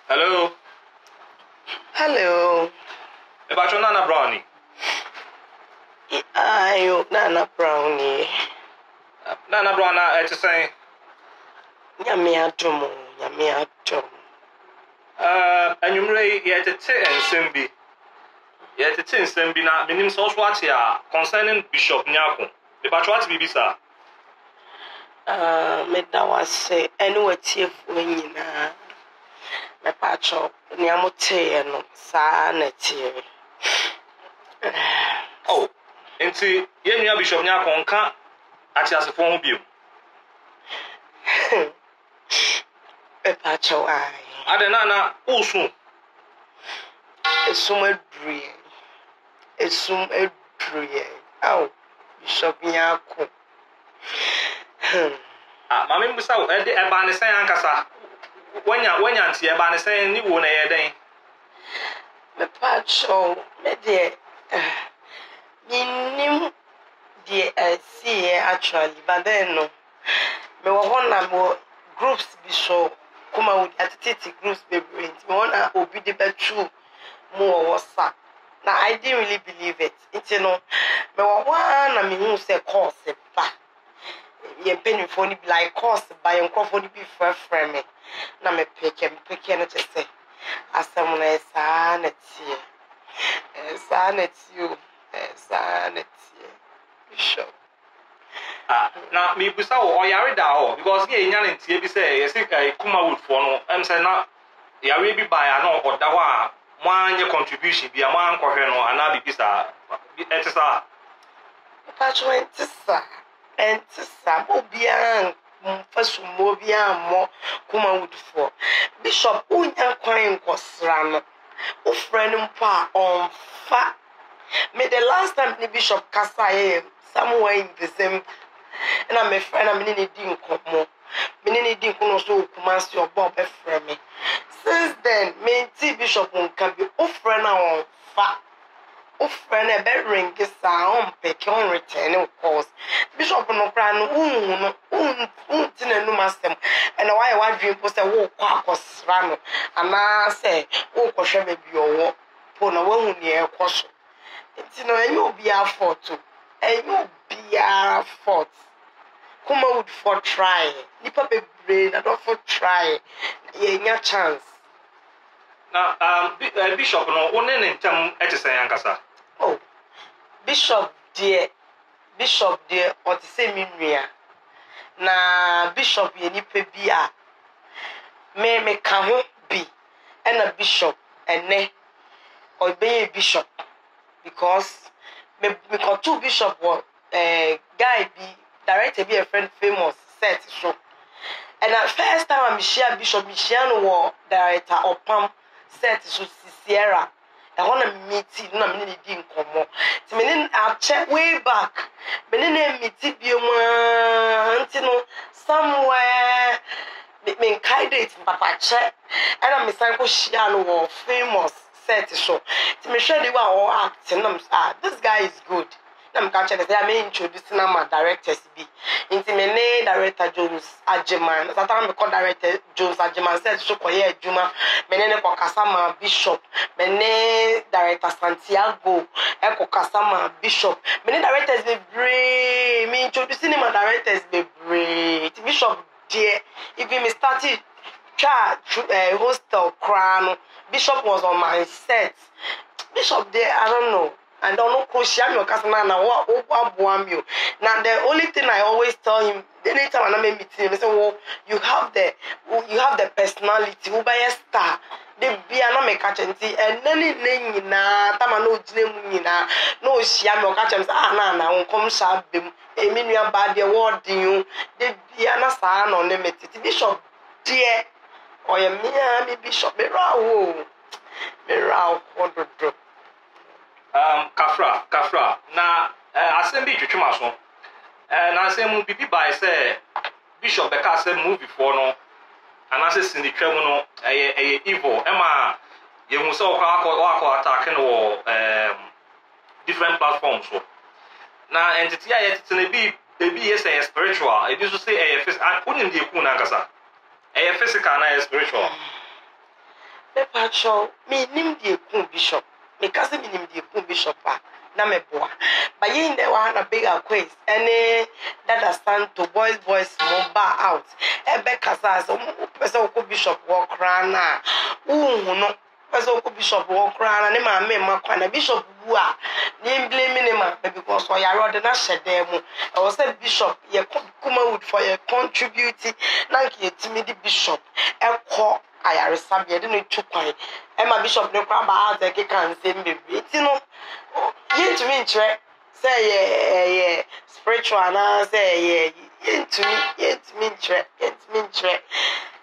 Hello. Hello. About your Nana Brownie. Ayo, Nana Brownie. Nana Brownie, to say. Nyame adom. And you may yet a tea and Simbi. Yet a tea and Simbi now, meaning so what here concerning Bishop Nyako. About what be sir? Meda wase anyway tie when nyina. Me pacho niamo tie no saa na tie. Oh, enti ye nua Bishop Nyako nka ati asefo ho bio. Me pacho ai. Ade na usu. Esum edruye. Aw, Bishop Nyako. Mami mbusa e de eba ne sen ankasa. Wanya nti eba ne sen ni wo na ye den. Me pacho me de Minim the see actually, but then no. Me wa groups be so kuma with attitude groups be brain. Me wanna obi the true more WhatsApp. Now I didn't really believe it. It's me wa na me hu say course ba. Ye penny for ni like course by your crofoni be for me. Na me pick na just say asem na sa na tie. Sa na tie. Sanity, Bishop. Now me busa o yare da ho because ye nya ntie bi say ye say kuma wood for no em say na yare bi buy na oda ho a mo anye contribution bi a mo ankɔhwɛ no ana bi bisa etisa Pacho entisa obia mfasumo bia mo kuma wood for Bishop unya kwan nkosra no o friend mpa onfa. Me the last time the Bishop Kasa somewhere in December, and I'm a friend. I'm in a ding come. Me ding no so kumasi or Bob friend me. Since then, me Bishop can be o friend on fa. O friend a bed ring is on pick on returning calls. Bishop no crown no master. And why I dream post a walk was rano. And I say, oh, Kosha baby or pona one near Kosho. It's no, and you'll be our fault too. And you'll be our fault. Come out for try. Nipa be brain, I don't for try. Your chance. Now Bishop no one in term etisa yankasa. Oh, Bishop dear, or the same in na Bishop ye nipa bia. Me kaho be and a bishop and ne or be a bishop. Because me got two bishop guy be director be a friend famous set show. And at first time I'm share Bishop Michiano war director or Pam set so Sierra. I want to meet it na me didn't come more. So me I check way back. Me meet it be one somewhere me candidate papa check and I'm Sanko Shiano war famous set show. To me sure they were all acting. This guy is good. I'm catching the say introducing my directors be. Into me director Jones Ajeman. That time me call director Jones Ajeman said so ko here Juma. Me ne ko Kasama Bishop. Me ne director Santiago. E ko Kasama Bishop. Me ne directors be brave. Me introducing my directors be brave. Bishop dear. Even me started hostel crown. Bishop was on my set. Bishop there, I don't know. I don't know Koshiami Kasana na what. Now the only thing I always tell him, anytime I meet him, I say, well, you have the personality, who buy a star. The be an make catch and then na tama no jinem no shiami catch and na come sharp bim a million bad the word you the be an asa on limited Bishop dear. Or a mere Bishop Mirao. Kafra. Na assembly twetwemaso. Na say mu bibi by say Bishop Beka say move before no. And I say sin the twem no evil. Emma ye hu say okwa attack no different platforms so. Na entity ya yetete na bi yes spiritual. E bi so say physical. Unim dey ku na nkasa. Physical na spiritual. pacho me nim die kun bishop me kase me nim die kun bishop a na me boa but yin there one a bigger quiz any that stand to boys mobile out ebe kasa so person ko bishop wo kra na hu no person ko bishop wo kra na ne ma me makwa na bishop bu a ni blame me ma because o ya rod na hyede mu e was say bishop ye kuma wood for your contribute na ki etimi di bishop e ko ayaresa be de no tukwan e ma bishop ne kwa ba aze ke kan se mbebe ti no yintumi nchre say ye spiritual na say ye yintumi nchre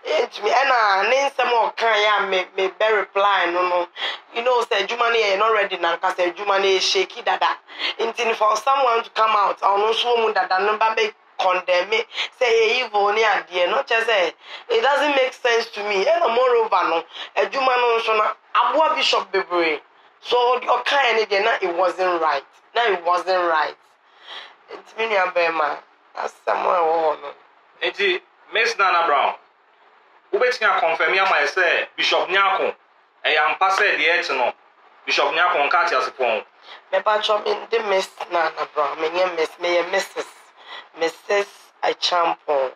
yintumi na nsem o kan ya me be reply no you know say juma ne not ready na nka say juma ne shake dada intin for someone to come out on so mu dada no ba be condemn me say evil ni ade no che say it doesn't make sense to me and moreover no juma no so na abo bishop bebre so your kind it wasn't right. Now it wasn't right. It's me and Bema. That's someone who no. Enti Miss Nana Brown. Ubetia confirm ya my say Bishop Nyako. E ya mpase de et no. Bishop Nyako nka ti asepon. Me pa chom in the Miss Nana Brown. Me Mrs. I champion.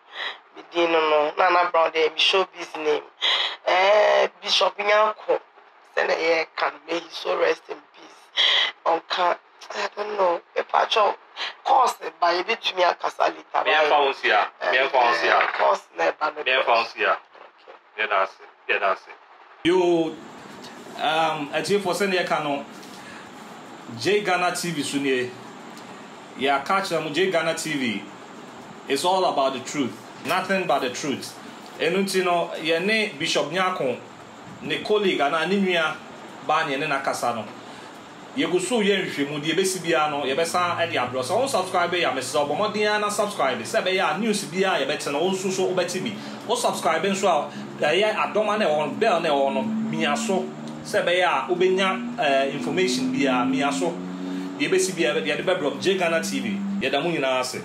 Bidino no. Nana Brown de Bishop his name. Bishop Nyako. Say can may he so rest in peace. Onka I don't know. If I show course by a bit to me a casalita. Course never. Yeah, that's it. You at you for sending a canon. J Ghana TV Sunye. Yeah, catch them J Ghana TV. It's all about the truth. Nothing but the truth. And you know, your name Bishop Nyako, ne colleague and anemia Banya and Nakasano. You go so yen hwemu de besibiano ye besa e de abro so on subscribe ya message obomodian na subscribe se be ya news bia ye bete na on so obetimi o subscribe nso a ye adoma na on bell na on miaso se be ya obenya information bia miaso de besibia de be bro J Ghana TV ye da mu nyina ase.